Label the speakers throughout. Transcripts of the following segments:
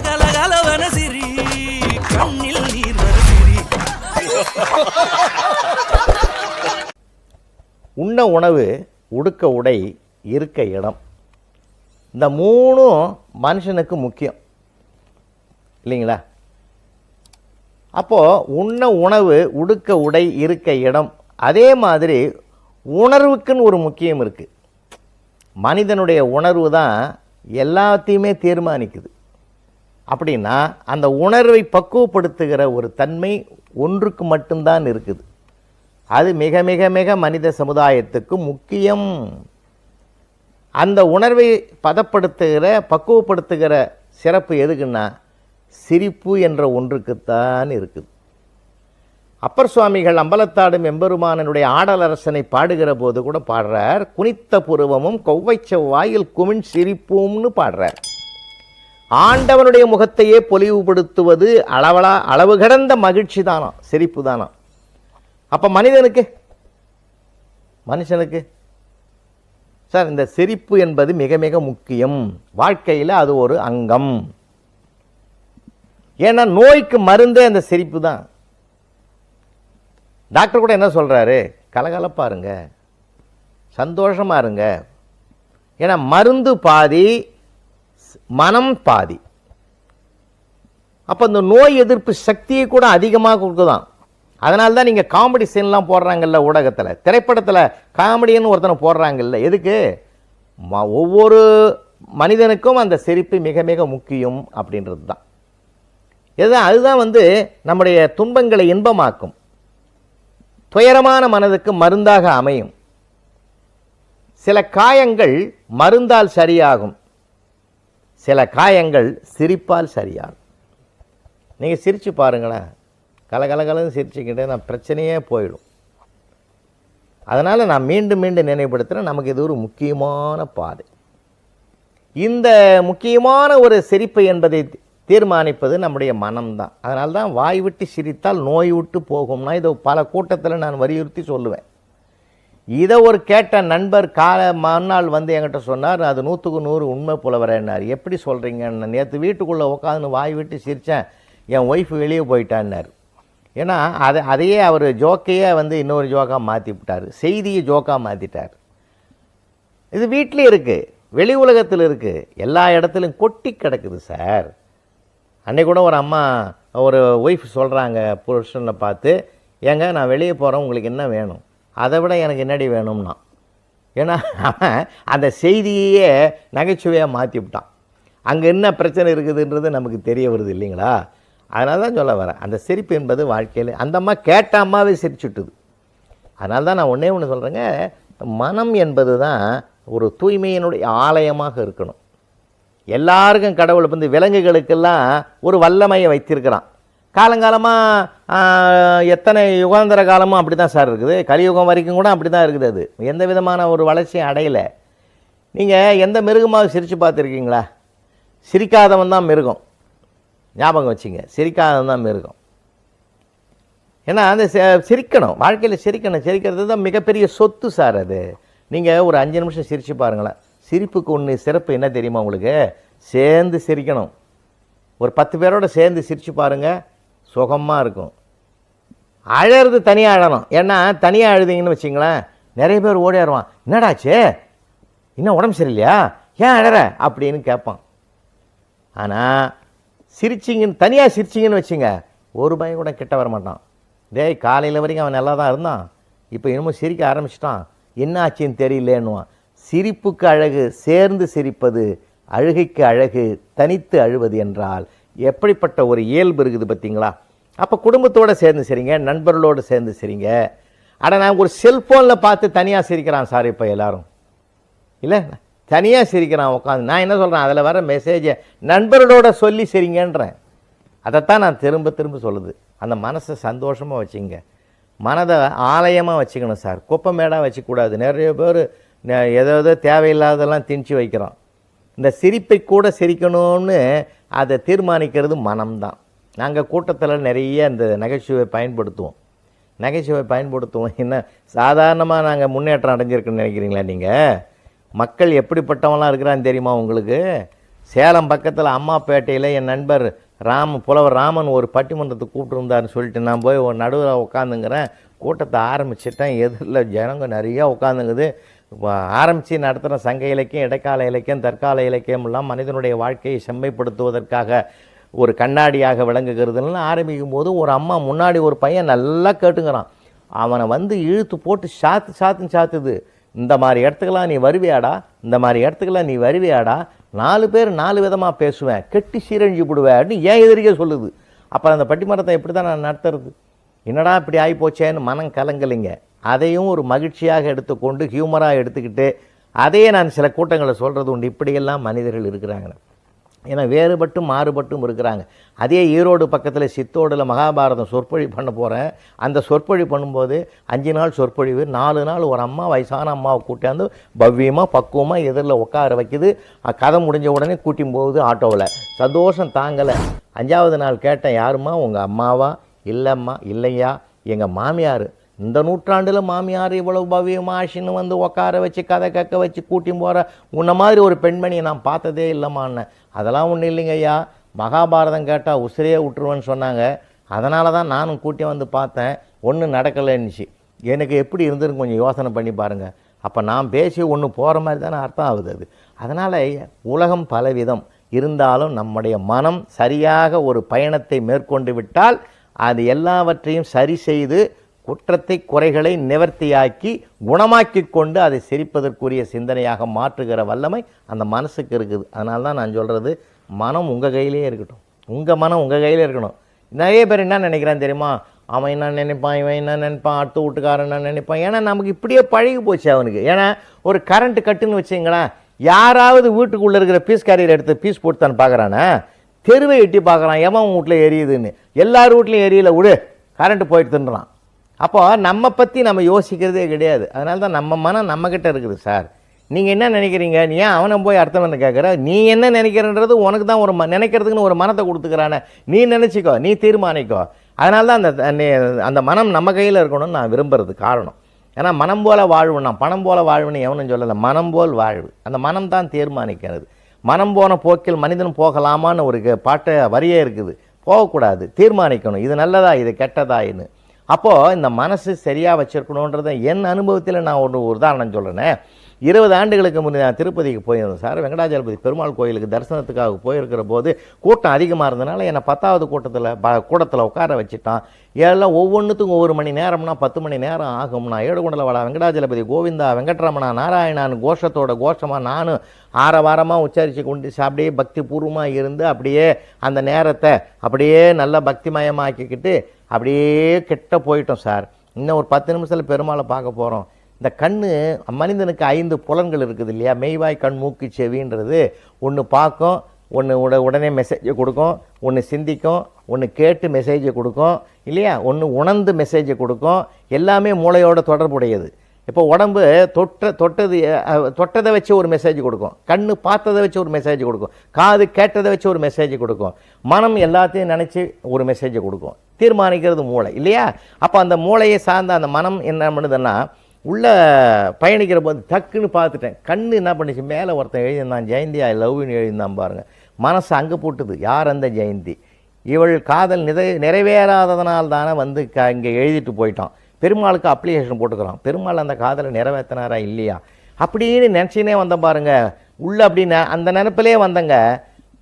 Speaker 1: கலகலவன சிரி கண்ணில் நீர் வர சிரி.
Speaker 2: உண்ண உணவு, உடுக்க உடை, இருக்க இடம், இந்த மூணும் மனுஷனுக்கு முக்கியம் இல்லைங்களா? அப்போது உண்ண உணவு, உடுக்க உடை, இருக்க இடம், அதே மாதிரி உணர்வுக்குன்னு ஒரு முக்கியம் இருக்குது. மனிதனுடைய உணர்வு தான் எல்லாத்தையுமே தீர்மானிக்குது. அப்படின்னா அந்த உணர்வை பக்குவப்படுத்துகிற ஒரு தன்மை ஒன்றுக்கு மட்டும்தான் இருக்குது. அது மிக மிக மிக மனித சமுதாயத்துக்கு முக்கியம். அந்த உணர்வை பதப்படுத்துகிற, பக்குவப்படுத்துகிற சிறப்பு எதுக்குன்னா சிரிப்பு என்ற ஒன்றுக்குத்தான் இருக்குது. அப்பர் சுவாமிகள் அம்பலத்தாடும் எம்பெருமானனுடைய ஆடலரசனை பாடுகிற போது கூட பாடுறார், குனித்த புருவமும் கொவ்வைச்ச வாயில் குமிழ் சிரிப்பும்னு பாடுறார். ஆண்டவனுடைய முகத்தையே பொலிவுபடுத்துவது அளவு கடந்த மகிழ்ச்சி தானா, சிரிப்பு தானா. அப்போ மனுஷனுக்கு சார் இந்த சிரிப்பு என்பது மிக மிக முக்கியம். வாழ்க்கையில் அது ஒரு அங்கம். ஏன்னா நோய்க்கு மருந்தே அந்த சிரிப்பு தான். டாக்டர் கூட என்ன சொல்கிறாரு, கலகலப்பா இருங்க, சந்தோஷமாக இருங்க. ஏன்னா மருந்து பாதி, மனம் பாதி. அப்போ இந்த நோய் எதிர்ப்பு சக்தியை கூட அதிகமாக கொடுக்குதான். அதனால தான் நீங்கள் காமெடி சீன்லாம் போடுறாங்கல்ல ஊடகத்தில், திரைப்படத்தில் காமெடின்னு ஒருத்தனை போடுறாங்கல்ல. எதுக்கு? ஒவ்வொரு மனிதனுக்கும் அந்த சிரிப்பு மிக மிக முக்கியம் அப்படின்றது தான். அதுதான் நம்முடைய துன்பங்களை இன்பமாக்கும், துயரமான மனதுக்கு மருந்தாக அமையும். சில காயங்கள் மருந்தால் சரியாகும், சில காயங்கள் சிரிப்பால் சரியாகும். நீங்கள் சிரித்து பாருங்களேன், கலகலகலன்னு சிரிச்சுக்கிட்டே நான் பிரச்சனையே போயிடும். அதனால் நான் மீண்டும் மீண்டும் நினைவுபடுத்துகிறேன், நமக்கு இது ஒரு முக்கியமான பாதை. இந்த முக்கியமான ஒரு சிரிப்பு என்பதை தீர்மானிப்பது நம்முடைய மனம்தான். அதனால தான் வாய் விட்டு சிரித்தால் நோய் விட்டு போகும்னா இதை பல கூட்டத்தில் நான் வலியுறுத்தி சொல்லுவேன். இதை ஒரு கேட்ட நண்பர் மறுநாள் என்கிட்ட சொன்னார், அது 100க்கு 100 உண்மை புலவரேன்னார். எப்படி சொல்கிறீங்கன்னு, நேற்று வீட்டுக்குள்ளே உட்காந்து வாய் விட்டு சிரித்தேன், என் ஒய்ஃப் வெளியே போயிட்டான்னார். ஏன்னா அதையே அவர் ஜோக்கையே இன்னொரு ஜோக்காக மாற்றி விட்டார், செய்தியை ஜோக்காக மாற்றிட்டார். இது வீட்லேயும் இருக்குது, வெளி உலகத்தில் இருக்குது, எல்லா இடத்துலையும் கொட்டி கிடக்குது சார். அன்றைக்கு கூட ஒரு அம்மா, ஒரு ஒய்ஃப் சொல்கிறாங்க புருஷனை பார்த்து, ஏங்க நான் வெளியே போகிறேன், உங்களுக்கு என்ன வேணும்? அதை விட எனக்கு என்னடி வேணும்னா. ஏன்னா அந்த செய்தியே நகைச்சுவையாக மாற்றி விட்டான். அங்கே என்ன பிரச்சனை இருக்குதுன்றது நமக்கு தெரிய வருது இல்லைங்களா? அதனால தான் சொல்ல வரேன், அந்த சிரிப்பு என்பது வாழ்க்கையில் அந்த அம்மா கேட்ட அம்மாவே சிரிச்சுட்டுது. அதனால தான் நான் ஒன்று சொல்கிறேங்க, மனம் என்பது தான் ஒரு தூய்மையினுடைய ஆலயமாக இருக்கணும். எல்லாருக்கும் கடவுள் விலங்குகளுக்கெல்லாம் ஒரு வல்லமையை வைத்திருக்கிறான். காலங்காலமாக எத்தனை யுகாந்தர காலமும் அப்படி தான் சார் இருக்குது, கலியுகம் வரைக்கும் கூட அப்படி தான் இருக்குது. அது எந்த விதமான ஒரு வளர்ச்சியும் அடையலை. நீங்கள் எந்த மிருகமாக சிரித்து பார்த்துருக்கீங்களா? சிரிக்காதவன் தான் மிருகம், ஞாபகம் வச்சுங்க, சிரிக்காதவன் தான் மிருகம். ஏன்னா அந்த சிரிக்கணும், வாழ்க்கையில் சிரிக்கணும். சிரிக்கிறது தான் மிகப்பெரிய சொத்து சார். அது நீங்கள் ஒரு 5 நிமிஷம் சிரித்து பாருங்களேன். சிரிப்புக்கு ஒன்று சிறப்பு என்ன தெரியுமா உங்களுக்கு? சேர்ந்து சிரிக்கணும். ஒரு 10 பேரோடு சேர்ந்து சிரித்து பாருங்கள், சுகமாக இருக்கும். அழறது தனியாக அழணும். ஏன்னா தனியாக அழுதிங்கன்னு வச்சிங்களேன், நிறைய பேர் ஓடிடுவான், என்னடாச்சு, இன்னும் உடம்பு சரியில்லையா, ஏன் அழற அப்படின்னு கேட்பான். ஆனால் சிரிச்சிங்கன்னு, தனியாக சிரிச்சிங்கன்னு வச்சுங்க, ஒரு பையன் கூட கிட்ட வர மாட்டான். டேய் காலையில் வரைக்கும் அவன் நல்லா தான் இருந்தான், இப்போ இன்னமும் சிரிக்க ஆரம்பிச்சிட்டான், என்ன ஆச்சுன்னு தெரியலேன்னுவான். சிரிப்புக்கு அழகு சேர்ந்து சிரிப்பது, அழுகைக்கு அழகு தனித்து அழுவது என்றால் எப்படிப்பட்ட ஒரு இயல்பு இருக்குது பார்த்தீங்களா? அப்போ குடும்பத்தோடு சேர்ந்து சிரிங்க, நண்பர்களோடு சேர்ந்து சிரிங்க. ஆனால் நான் ஒரு செல்ஃபோனில் பார்த்து தனியாக சிரிக்கிறான் சார் இப்போ எல்லோரும், இல்லை தனியாக சிரிக்கிறான் உட்காந்து. நான் என்ன சொல்கிறேன், அதில் வர மெசேஜை நண்பர்களோட சொல்லி சிரிங்கன்றேன். அதைத்தான் நான் திரும்ப திரும்ப சொல்லுது. அந்த மனசை சந்தோஷமாக வச்சுங்க, மனதை ஆலயமாக வச்சுக்கணும் சார், குப்பமேடாக வச்சுக்கூடாது. நிறைய பேர் ஏதோ தேவையில்லாதெல்லாம் திணிச்சு வைக்கிறோம். இந்த சிரிப்பை கூட சிரிக்கணும்னு அதை தீர்மானிக்கிறது மனம்தான். நாங்கள் கூட்டத்தில் நிறைய இந்த நகைச்சுவை பயன்படுத்துவோம். என்ன சாதாரணமாக நாங்கள் முன்னேற்றம் அடைஞ்சிருக்குன்னு நினைக்கிறீங்களா? நீங்கள் மக்கள் எப்படிப்பட்டவங்களாம் இருக்கிறான்னு தெரியுமா உங்களுக்கு? சேலம் பக்கத்தில் அம்மாப்பேட்டையில் என் நண்பர் புலவர் ராமன் ஒரு பட்டிமன்றத்துக்கு கூப்பிட்டுருந்தாருன்னு சொல்லிட்டு நான் போய் ஒரு நடுவில் உட்காந்துங்கிறேன். கூட்டத்தை ஆரம்பிச்சிட்டேன். எதிரில் ஜனங்க நிறையா உட்காந்துங்குது. ஆரம்பித்து நடத்துகிற சங்க இலக்கியம், இடைக்கால இலக்கியம், தற்கால இலக்கியமெல்லாம் மனிதனுடைய வாழ்க்கையை செம்மைப்படுத்துவதற்காக ஒரு கண்ணாடியாக விளங்குகிறதுன்னு ஆரம்பிக்கும் போது ஒரு அம்மா முன்னாடி ஒரு பையன் நல்லா கேட்டுங்கிறான். அவனை வந்து இழுத்து போட்டு சாத்துது. இந்த மாதிரி இடத்துக்கெல்லாம் நீ வருவியாடா, இந்த மாதிரி இடத்துக்கெல்லாம் நீ வருவியாடா, 4 பேர் 4 விதமாக பேசுவேன், கெட்டி சீரழிஞ்சு விடுவேன்னு ஏன் எதிரிக்கே சொல்லுது. அப்போ அந்த பட்டிமன்றத்தை எப்படி தான் நான் நடத்துறது? என்னடா இப்படி ஆகிப்போச்சேன்னு மனம் கலங்கலைங்க. அதையும் ஒரு மகிழ்ச்சியாக எடுத்துக்கொண்டு ஹியூமராக எடுத்துக்கிட்டு அதையே நான் சில கூட்டங்களை சொல்கிறது உண்டு. இப்படியெல்லாம் மனிதர்கள் இருக்கிறாங்க. ஏன்னா வேறுபட்டும் மாறுபட்டும் இருக்கிறாங்க. அதே ஈரோடு பக்கத்தில் சித்தோடில் மகாபாரதம் சொற்பொழிவு பண்ண போகிறேன். அந்த சொற்பொழிவு பண்ணும்போது 5 நாள் சொற்பொழிவு, 4 நாள் ஒரு அம்மா வயசான அம்மாவை கூட்டியாந்து பவ்யமாக பக்குவமாக எதிரில் உட்கார வைக்குது. கதை முடிஞ்ச உடனே கூட்டியும் போகுது ஆட்டோவில். சந்தோஷம் தாங்கலை. 5ஆவது நாள் கேட்டேன், யாரும்மா, உங்கள் அம்மாவா? இல்லைம்மா. இல்லையா, எங்கள் மாமியார். இந்த நூற்றாண்டில் மாமியார் இவ்வளவு பவ்யமாக ஆஷின்னு வந்து உட்கார வச்சு கதை கக்க வச்சு கூட்டியும் போகிற உன்ன மாதிரி ஒரு பெண்மணியை நான் பார்த்ததே இல்லைம்மான்னு. அதெல்லாம் ஒன்றும் இல்லைங்க ஐயா, மகாபாரதம் கேட்டால் உசிரையே விட்டுருவேன்னு சொன்னாங்க. அதனால தான் நானும் கூட்டி வந்து பார்த்தேன், ஒன்றும் நடக்கலைன்னுச்சு. எனக்கு எப்படி இருந்துன்னு கொஞ்சம் யோசனை பண்ணி பாருங்கள். அப்போ நான் பேசி ஒன்று போகிற மாதிரி தானே அர்த்தம் ஆகுது அது. அதனால் உலகம் பலவிதம் இருந்தாலும் நம்முடைய மனம் சரியாக ஒரு பயணத்தை மேற்கொண்டு விட்டால் அது எல்லாவற்றையும் சரி செய்து குற்றத்தை குறைகளை நிவர்த்தியாக்கி குணமாக்கி கொண்டு அதை சிரிப்பதற்குரிய சிந்தனையாக மாற்றுகிற வல்லமை அந்த மனசுக்கு இருக்குது. அதனால தான் நான் சொல்கிறது, மனம் உங்கள் கையிலே இருக்கட்டும். உங்கள் மனம் உங்கள் கையிலே இருக்கணும். நிறைய பேர் என்ன நினைக்கிறான் தெரியுமா, அவன் என்ன நினைப்பான், இவன் என்ன நினைப்பான், அடுத்த வீட்டுக்காரன் என்ன நினைப்பான். ஏன்னா நமக்கு இப்படியே பழகி போச்சு அவனுக்கு. ஏன்னா ஒரு கரண்ட்டு கட்டுன்னு வச்சிங்களேன், யாராவது வீட்டுக்குள்ளே இருக்கிற பீஸ் கேரியர் எடுத்து பீஸ் போட்டு தான் பார்க்குறானே, தெருவை எட்டி பார்க்குறான், எவன் வீட்டில் எரியுதுன்னு. எல்லார் வீட்லையும் எரியல, விடு, கரண்ட்டு போயிட்டு தின்றான். அப்போ நம்ம பற்றி நம்ம யோசிக்கிறதே கிடையாது. அதனால தான் நம்ம மனம் நம்மக்கிட்ட இருக்குது சார். நீங்கள் என்ன நினைக்கிறீங்க, நீ ஏன் அவனை போய் அர்த்தம் கேட்குற? நீ என்ன நினைக்கிறன்றது உனக்கு தான் ஒரு நினைக்கிறதுக்குன்னு ஒரு மனத்தை கொடுத்துக்கிறானே, நீ நினச்சிக்கோ, நீ தீர்மானிக்கோ. அதனால தான் அந்த மனம் நம்ம கையில் இருக்கணும்னு நான் விரும்புறது காரணம். ஏன்னா மனம் போல் வாழ்வு, நான் பணம் போல் வாழ்வுன்னு எவனும் சொல்லலை. மனம் போல் வாழ்வு, அந்த மனம் தான் தீர்மானிக்கிறது. மனம் போன போக்கில் மனிதன் போகலாமான்னு ஒரு பாட்டை வரியே இருக்குது. போகக்கூடாது, தீர்மானிக்கணும், இது நல்லதா இது கெட்டதாயின்னு. அப்போது இந்த மனசு சரியாக வச்சுருக்கணுன்றதை என் அனுபவத்தில் நான் ஒரு உதாரணம் சொல்கிறேனே. 20 ஆண்டுகளுக்கு முன்னே நான் திருப்பதிக்கு போயிருந்தேன் சார். வெங்கடாஜலபதி பெருமாள் கோயிலுக்கு தரிசனத்துக்காக போயிருக்கிற போது கூட்டம் அதிகமாக இருந்தனால என்னை 10வது கூட்டத்தில் உட்கார வச்சுட்டான். எல்லாம் ஒவ்வொன்றுத்துக்கும் ஒவ்வொரு மணி நேரம்னா 10 மணி நேரம் ஆகும்னா. ஏடுகுண்டலவாடா வெங்கடாஜலபதி கோவிந்தா வெங்கட்ரமணா நாராயணான்னு கோஷமாக நானும் ஆரவாரமாக உச்சரித்து கொண்டு அப்படியே பக்தி பூர்வமாக இருந்து அப்படியே அந்த நேரத்தை அப்படியே நல்லா பக்திமயமாக்கிக்கிட்டு அப்படியே கிட்ட போயிட்டோம் சார். இன்னும் ஒரு 10 நிமிஷத்தில் பெருமாளை பார்க்க போகிறோம். இந்த கண் மனிதனுக்கு 5 புலன்கள் இருக்குது இல்லையா, மெய்வாய் கண் மூக்கு செவின்றது. ஒன்று பார்க்கும், ஒன்று உடனே மெசேஜை கொடுக்கும், ஒன்று சிந்திக்கும், ஒன்று கேட்டு மெசேஜை கொடுக்கும் இல்லையா, ஒன்று உணர்ந்து மெசேஜை கொடுக்கும். எல்லாமே மூளையோட தொடர்புடையது. இப்போ உடம்பு தொட்டதை வச்சு ஒரு மெசேஜ் கொடுக்கும், கண் பார்த்ததை வச்சு ஒரு மெசேஜ் கொடுக்கும், காது கேட்டதை வச்சு ஒரு மெசேஜ் கொடுக்கும், மனம் எல்லாத்தையும் நினச்சி ஒரு மெசேஜை கொடுக்கும். தீர்மானிக்கிறது மூளை இல்லையா. அப்போ அந்த மூளையை சார்ந்த அந்த மனம் என்ன பண்ணுதுன்னா, உள்ளே பயணிக்கிற போது டக்குன்னு பார்த்துட்டேன், கண் என்ன பண்ணிச்சு, மேலே ஒருத்தன் எழுதியிருந்தான், ஜெயந்தி ஐ லவ்னு எழுதியிருந்தான் பாருங்கள். மனசு அங்கே போட்டுது, யார் அந்த ஜெயந்தி, இவள் காதல் நிறைவேறாததனால் தானே வந்து இங்கே எழுதிட்டு போயிட்டான். பெருமாளுக்கு அப்ளிகேஷன் போட்டுக்கிறான், பெருமாள் அந்த காதலை நிறைவேற்றினாரா இல்லையா அப்படின்னு நினச்சினே வந்தேன் பாருங்கள். உள்ளே அப்படின்னு அந்த நினைப்பிலே வந்தங்க.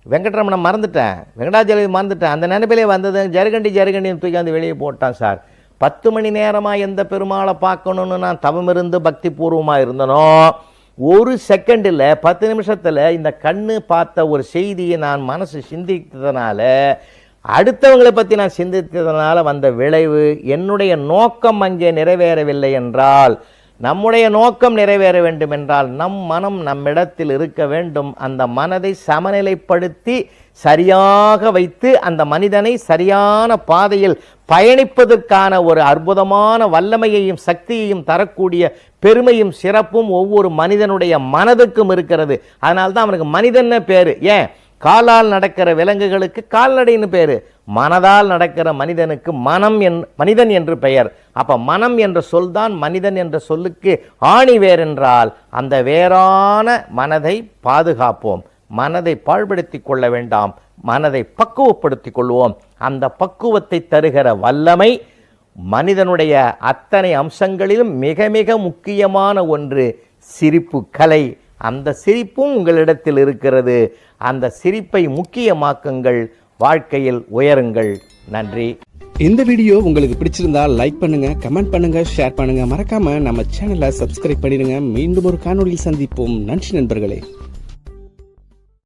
Speaker 2: வெங்கட்ரமணை மறந்துட்டேன், வெங்கடாஜலபதி மறந்துட்டேன், அந்த நினைப்பிலே வந்தது ஜருகண்டின்னு தூக்கி அந்த வெளியே போட்டான் சார். 10 மணி நேரமாக எந்த பெருமாளை பார்க்கணுன்னு நான் தவம் இருந்து பக்தி பூர்வமாக இருந்தனோ, ஒரு செகண்டில் 10 நிமிஷத்தில் இந்த கண்ணு பார்த்த ஒரு செய்தியை நான் மனசு சிந்தித்ததுனால, அடுத்தவங்களை பற்றி நான் சிந்தித்ததுனால வந்த விளைவு, என்னுடைய நோக்கம் அங்கே நிறைவேறவில்லை என்றால், நம்முடைய நோக்கம் நிறைவேற வேண்டும் என்றால் நம் மனம் நம்மிடத்தில் இருக்க வேண்டும். அந்த மனதை சமநிலைப்படுத்தி சரியாக வைத்து அந்த மனிதனை சரியான பாதையில் பயணிப்பதற்கான ஒரு அற்புதமான வல்லமையையும் சக்தியையும் தரக்கூடிய பெருமையும் சிறப்பும் ஒவ்வொரு மனிதனுடைய மனதுக்கும் இருக்கிறது. அதனால்தான் அவனுக்கு மனிதன்னு பேர். ஏன், காலால் நடக்கிற விலங்குகளுக்கு கால்நடைன்னு பேர், மனதால் நடக்கிற மனிதனுக்கு மனிதன் என்று பெயர். அப்ப மனம் என்ற சொல் தான் மனிதன் என்ற சொல்லுக்கு ஆணி வேர் என்றால், அந்த வேறான மனதை பாதுகாப்போம். மனதை பாழ்படுத்தி கொள்ள வேண்டாம், மனதை பக்குவப்படுத்திக் கொள்வோம். அந்த பக்குவத்தை தருகிற வல்லமை மனிதனுடைய அத்தனை அம்சங்களிலும் மிக மிக முக்கியமான ஒன்று சிரிப்பு கலை. அந்த சிரிப்பும் உங்களிடத்தில் இருக்கிறது. அந்த சிரிப்பை முக்கியமாக்குங்கள், வாழ்க்கையில் உயருங்கள். நன்றி.
Speaker 3: இந்த வீடியோ உங்களுக்கு பிடிச்சிருந்தா லைக் பண்ணுங்க, கமெண்ட் பண்ணுங்க, ஷேர் பண்ணுங்க. மறக்காம நம்ம சேனலை சப்ஸ்கிரைப் பண்ணிடுங்க. மீண்டும் ஒரு காணொளியில் சந்திப்போம். நன்றி நண்பர்களே.